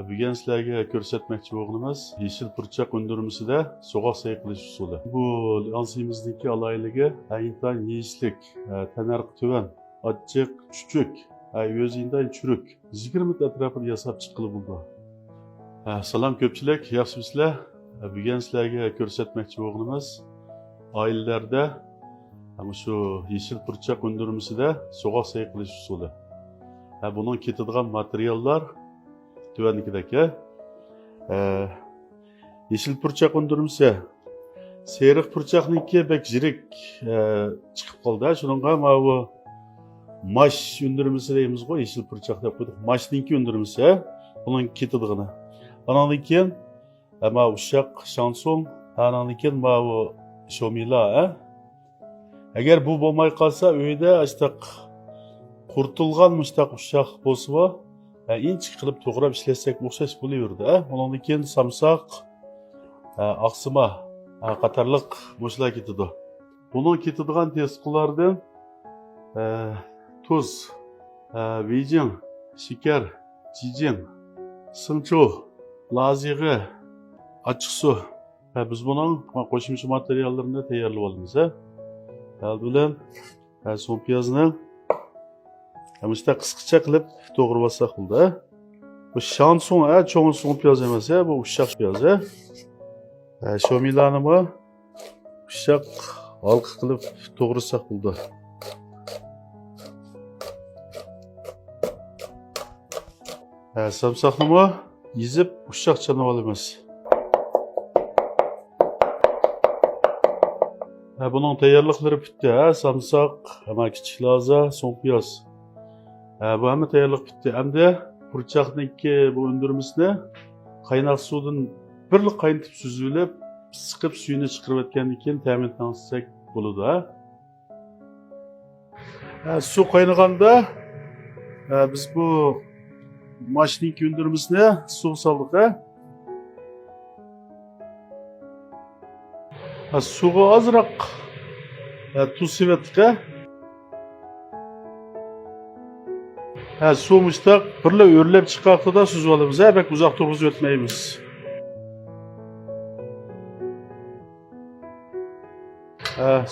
Bugun sizlarga ko'rsatmoqchi bo'lganimiz yeshil purchaq undirmasida so'g'oq say qilish usuli. Bu ansimizdagi alaylığı intan yeyishlik, tanarqi tuvan, achchiq, chuchuk, o'zindan churuk 20 minut atrofida yasab chiqilib bo'ldi. Salom ko'pchilik, yaxshimisizlar? Bugun sizlarga ko'rsatmoqchi bo'lganimiz oilalarda shu yeshil purchaq undirmasida so'g'oq say qilish usuli. Bunun ketadigan materiallar tuvandikidagi yeshil purchaq undirmasi seriq purchaqniki bek jirik chiqib qoldi. Shuningga bu mash undirmasi deymiz-ku, yeshil purchaq deb qo'ydik. Mashniki undirmasi bunun ketidigini. Andan keyin ushaq shanson, andan keyin bu shomila. Agar bu bo'lmay qolsa, uyda ashtaq qurtilgan mushtaq ushaq bo'lsa, inchik qilib to'g'rab ishlasak o'xshash bo'laverdi. Undan keyin samsaq, oqsima qatorliq mo'shlar ketadi. Bunun ketadigan tezqilardan tuz, vijin, shakar, jijin, sinchu, lazig'i, achchiq suv. Biz bunun qo'shimcha materiallarini tayyorlab olamiz. Bilan so'ng piyozni Amishda qisqacha qilib to'g'ri olsak bo'ldi. Bu shanson, cho'ng so'ng piyoz emas, bu ushaq piyoz. Shomilani bu ushaq halqa qilib to'g'risak bo'ldi. Samsaqni bu yizib ushaq chanib olamiz. Bunun tayyorliqlari bitdi. Samsaq, kichik laza, so'ng piyoz. Bu hamma tayyorliq bitdi. Endi purchaqniki bu undirmasini qaynoq suvdan bir qaynatib suzilib, siqib suyini chiqarib o'tgandan keyin ta'minlasak bo'ladi. Suv qaynaganda biz bu mashniki undirmasini suv soldik. Suvga ozroq tuz sepdik. Suv mushtaq birla o'rlab chiqqanda suzib olamiz. Bak uzoq to'g'izib o'tmaymiz.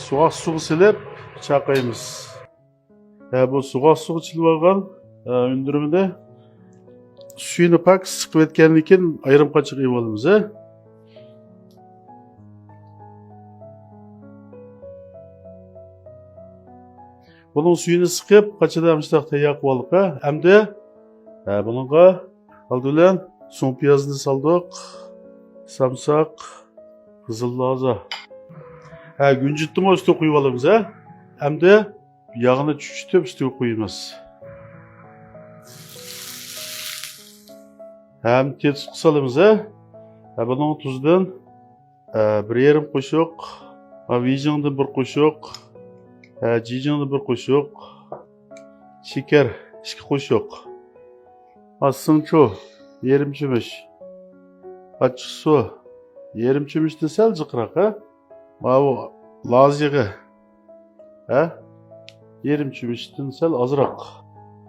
So'g'oq suv silib chaqaymiz. Bu so'g'oq suv ichilib olgan undirmada suyini pak siqib o'tgandan keyin ayrim qochiq yeb olamiz. Bunun suyunu sıkıp qaçada müştaq tayyor qilib oldik. Endi bunga aldilan so'ng piyozni soldik. Samsaq, qizil laza. Gunjitni ustiga qo'yib olamiz. Endi yog'ini chuchitib ustiga qo'yamiz. Ham tez solamiz. Bunun tuzdan 1,5 qo'shiq, vijindan 1 qo'shiq, jijinni 1 qo'shiq, shakar 2 qo'shiq, sinchu yarim cho'mich, achchiq suv yarim cho'michdan sal jiqroq, bu lazig'i yarim cho'michdan sal ozroq.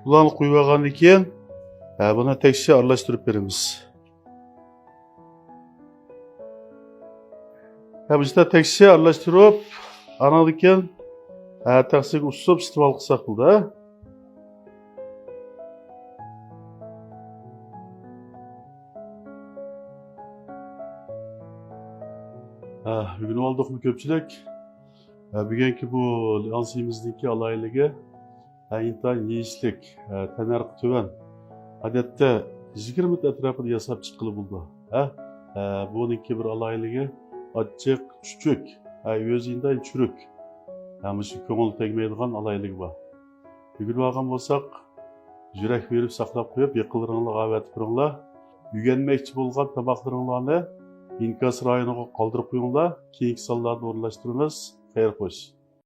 Bularni qo'yib olgandan keyin buni tekshir aralashtirib beramiz. Bizda tekshir aralashtirib, andan keyin taksiga usib iste'mol qilsak bo'ldi. Bugun oldikmi ko'pchilik? Bugungi bu ansimizdagi alaylığı intan yeyishlik, tanarqi tuvan. Odatda 20 minut atrofida yasab chiqilib bo'ldi. Buningki bir alaylığı achchiq, chuchuk, o'zindan churuk. Shu ko'ngil tegmaydigan alaylik bor. Bugun olgan bo'lsak, yurak berib saqlab qo'yib, yaqinlaringizga avatib turinglar. Uganmoqchi bo'lgan tomoqlaringlarni inkas rayoniga qoldirib qo'yinglar. Keyingi sonlarda o'rnashtiramiz. Xayr xo'sh.